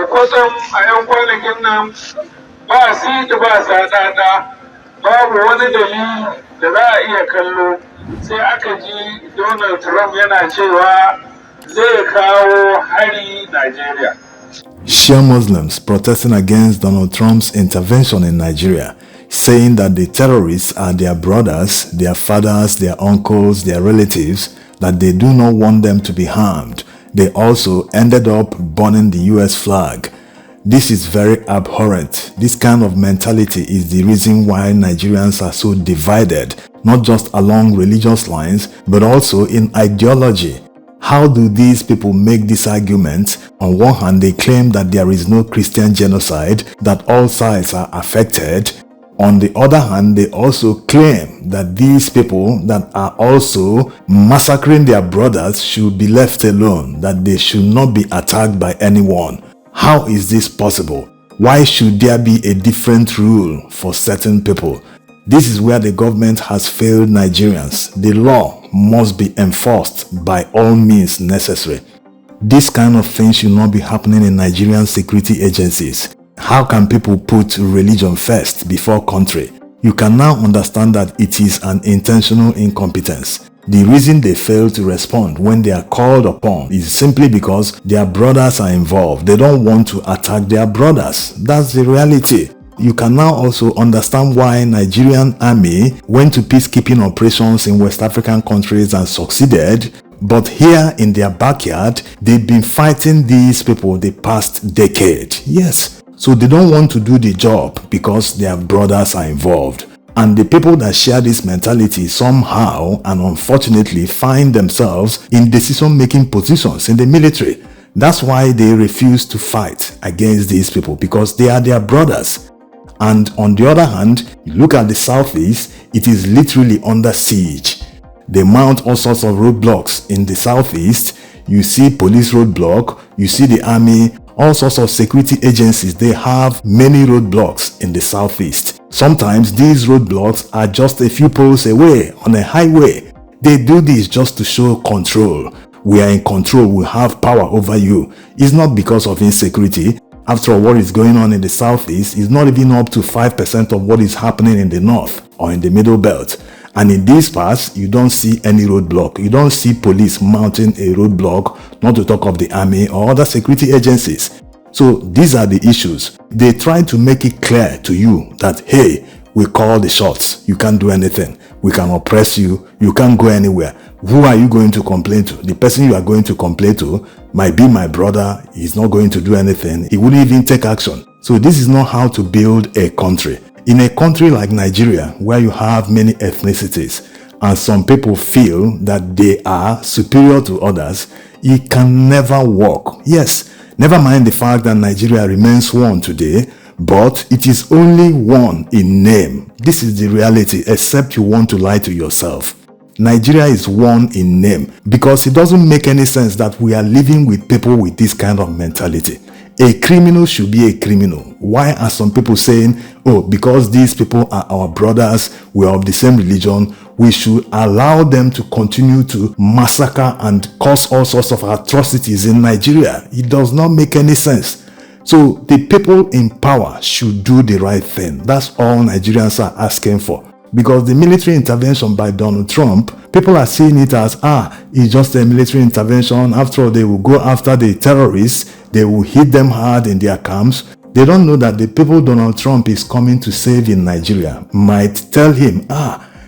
kwatsam a yan kwanakin nan ba siti ba sadada babu wani dalili da za a iya kallo sai aka ji Donald Trump yana cewa zai kawo hari Nigeria. Shia Muslims protesting against Donald Trump's intervention in Nigeria, saying that the terrorists are their brothers, their fathers, their uncles, their relatives, that they do not want them to be harmed. They also ended up burning the US flag. This is very abhorrent. This kind of mentality is the reason why Nigerians are so divided, not just along religious lines, but also in ideology. How do these people make this argument? On one hand, they claim that there is no Christian genocide, that all sides are affected. On the other hand, they also claim that these people that are also massacring their brothers should be left alone, that they should not be attacked by anyone. How is this possible? Why should there be a different rule for certain people? This is where the government has failed Nigerians. The law must be enforced by all means necessary. This kind of thing should not be happening in Nigerian security agencies. How can people put religion first before country? You can now understand that it is an intentional incompetence. The reason they fail to respond when they are called upon is simply because their brothers are involved. They don't want to attack their brothers. That's the reality. You can now also understand why Nigerian army went to peacekeeping operations in West African countries and succeeded, but here in their backyard, they've been fighting these people the past decade. Yes, so they don't want to do the job because their brothers are involved. And the people that share this mentality somehow and unfortunately find themselves in decision-making positions in the military. That's why they refuse to fight against these people, because they are their brothers. And on the other hand, you look at the southeast, it is literally under siege. They mount all sorts of roadblocks in the southeast. You see police roadblock, you see the army, all sorts of security agencies. They have many roadblocks in the southeast. Sometimes these roadblocks are just a few poles away on a highway. They do this just to show control. We are in control, we have power over you. It's not because of insecurity. After all, what is going on in the southeast is not even up to 5% of what is happening in the north or in the middle belt. And in these parts, you don't see any roadblock. You don't see police mounting a roadblock, not to talk of the army or other security agencies. So these are the issues. They try to make it clear to you that, hey, we call the shots. You can't do anything. We can oppress you. You can't go anywhere. Who are you going to complain to? The person you are going to complain to might be my brother. He's not going to do anything. He wouldn't even take action. So this is not how to build a country. In a country like Nigeria, where you have many ethnicities and some people feel that they are superior to others, it can never work. Yes, never mind the fact that Nigeria remains one today, but it is only one in name. This is the reality, except you want to lie to yourself. Nigeria is one in name, because it doesn't make any sense that we are living with people with this kind of mentality. A criminal should be a criminal. Why are some people saying, oh, because these people are our brothers, we are of the same religion, we should allow them to continue to massacre and cause all sorts of atrocities in Nigeria? It does not make any sense. So the people in power should do the right thing. That's all Nigerians are asking for. Because the military intervention by Donald Trump, people are seeing it as, it's just a military intervention. After all, they will go after the terrorists. They will hit them hard in their camps. They don't know that the people Donald Trump is coming to save in Nigeria might tell him,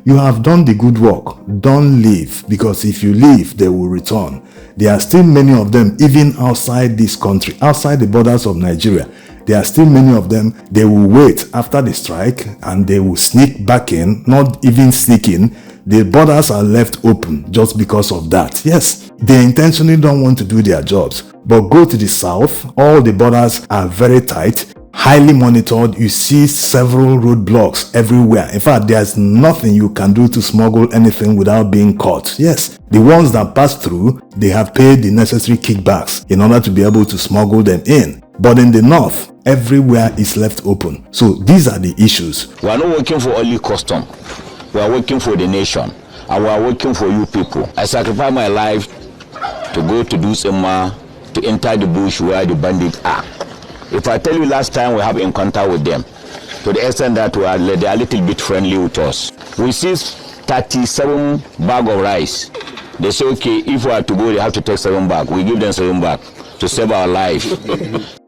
you have done the good work. Don't leave, because if you leave, they will return. There are still many of them, even outside this country, outside the borders of Nigeria. There are still many of them. They will wait after the strike and they will sneak back in, not even sneak in. The borders are left open just because of that. Yes, they intentionally don't want to do their jobs. But go to the south, all the borders are very tight, highly monitored. You see several roadblocks everywhere. In fact, there's nothing you can do to smuggle anything without being caught. Yes, the ones that pass through, they have paid the necessary kickbacks in order to be able to smuggle them in. But in the north, everywhere is left open. So these are the issues. We are not working for only custom. We are working for the nation. And we are working for you people. I sacrifice my life to go to do some to enter the bush where the bandits are. If I tell you last time we have encounter with them, to the extent that they are a little bit friendly with us. We seized 37 bag of rice. They say, okay, if we are to go, they have to take 7 bags. We give them 7 bags to save our life.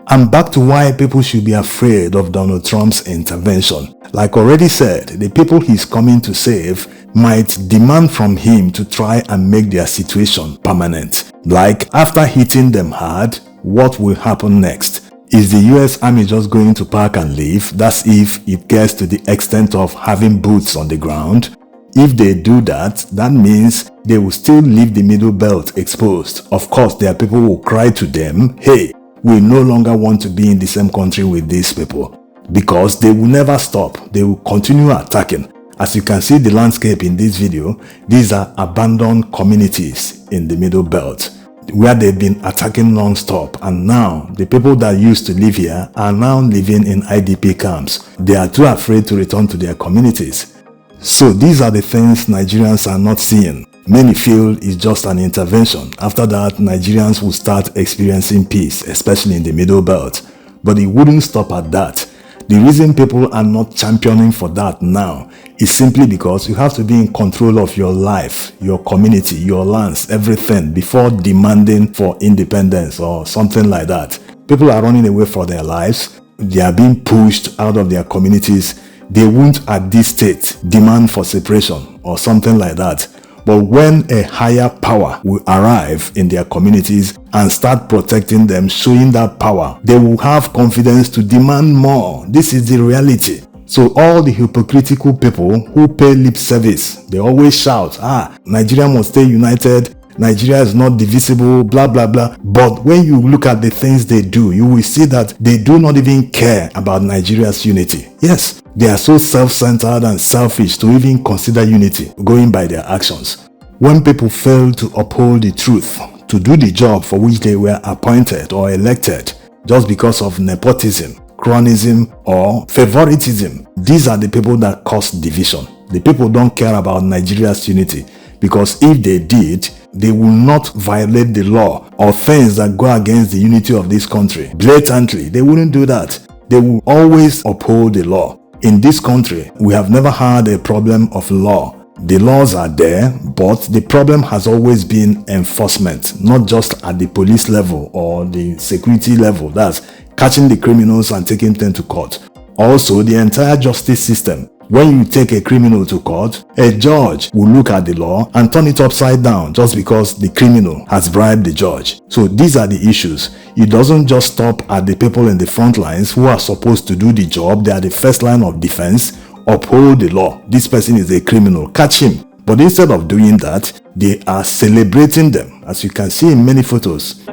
And back to why people should be afraid of Donald Trump's intervention. Like already said, the people he's coming to save might demand from him to try and make their situation permanent. Like, after hitting them hard, what will happen next? Is the US Army just going to park and leave? That's if it gets to the extent of having boots on the ground. If they do that, that means they will still leave the middle belt exposed. Of course, there are people who will cry to them, hey, we no longer want to be in the same country with these people. Because they will never stop. They will continue attacking. As you can see the landscape in this video, these are abandoned communities in the middle belt, where they've been attacking non-stop, and now the people that used to live here are now living in IDP camps. They are too afraid to return to their communities. So these are the things Nigerians are not seeing. Many feel it's just an intervention. After that, Nigerians will start experiencing peace, especially in the middle belt. But it wouldn't stop at that. The reason people are not championing for that now is simply because you have to be in control of your life, your community, your lands, everything before demanding for independence or something like that. People are running away for their lives. They are being pushed out of their communities. They won't at this state demand for separation or something like that. But when a higher power will arrive in their communities and start protecting them, showing that power, they will have confidence to demand more. This is the reality. So all the hypocritical people who pay lip service, they always shout, Nigeria must stay united, Nigeria is not divisible, blah, blah, blah. But when you look at the things they do, you will see that they do not even care about Nigeria's unity. Yes, they are so self-centered and selfish to even consider unity, going by their actions. When people fail to uphold the truth, to do the job for which they were appointed or elected, just because of nepotism, cronyism, or favoritism, these are the people that cause division. The people don't care about Nigeria's unity, because if they did, they will not violate the law or things that go against the unity of this country. Blatantly, they wouldn't do that. They will always uphold the law. In this country, we have never had a problem of law. The laws are there, but the problem has always been enforcement, not just at the police level or the security level. That's catching the criminals and taking them to court. Also, the entire justice system. When you take a criminal to court, a judge will look at the law and turn it upside down just because the criminal has bribed the judge. So these are the issues. It doesn't just stop at the people in the front lines who are supposed to do the job. They are the first line of defense. Uphold the law. This person is a criminal. Catch him. But instead of doing that, they are celebrating them, as you can see in many photos.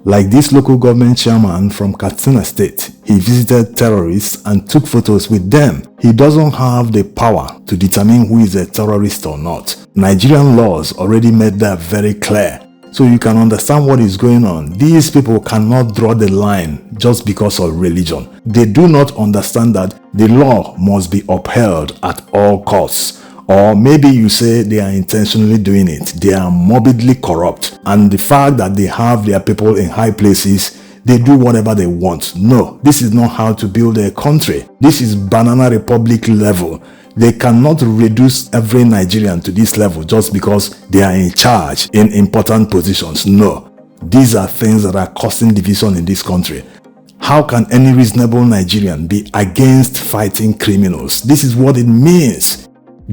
Like this local government chairman from Katsina State, he visited terrorists and took photos with them. He doesn't have the power to determine who is a terrorist or not. Nigerian laws already made that very clear. So you can understand what is going on. These people cannot draw the line just because of religion. They do not understand that the law must be upheld at all costs. Or maybe you say they are intentionally doing it. They are morbidly corrupt. And the fact that they have their people in high places, they do whatever they want. No, this is not how to build a country. This is banana republic level. They cannot reduce every Nigerian to this level just because they are in charge in important positions. No, these are things that are causing division in this country. How can any reasonable Nigerian be against fighting criminals? This is what it means.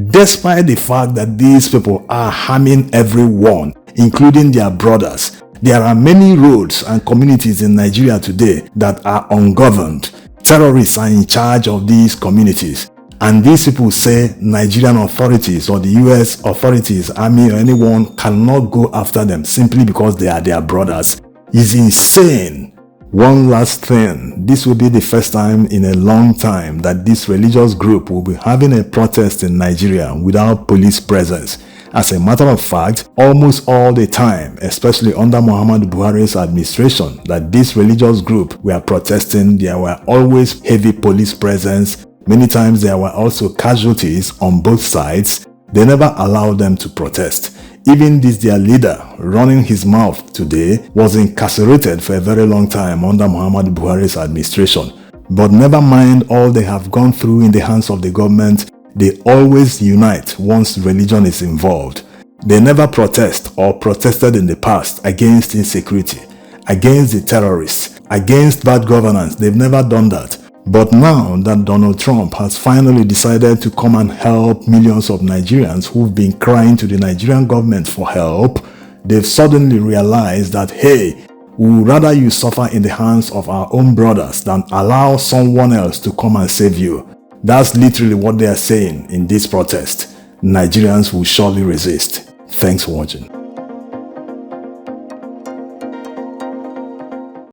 Despite the fact that these people are harming everyone, including their brothers, there are many roads and communities in Nigeria today that are ungoverned. Terrorists are in charge of these communities. And these people say Nigerian authorities or the US authorities, army or anyone cannot go after them simply because they are their brothers. It's insane. One last thing, this will be the first time in a long time that this religious group will be having a protest in Nigeria without police presence. As a matter of fact, almost all the time, especially under Muhammadu Buhari's administration, that this religious group were protesting, there were always heavy police presence. Many times there were also casualties on both sides. They never allowed them to protest. Even this their leader running his mouth today was incarcerated for a very long time under Muhammadu Buhari's administration. But never mind all they have gone through in the hands of the government, they always unite once religion is involved. They never protest or protested in the past against insecurity, against the terrorists, against bad governance. They've never done that. But now that Donald Trump has finally decided to come and help millions of Nigerians who've been crying to the Nigerian government for help, they've suddenly realized that, hey, we would rather you suffer in the hands of our own brothers than allow someone else to come and save you. That's literally what they are saying in this protest. Nigerians will surely resist. Thanks for watching.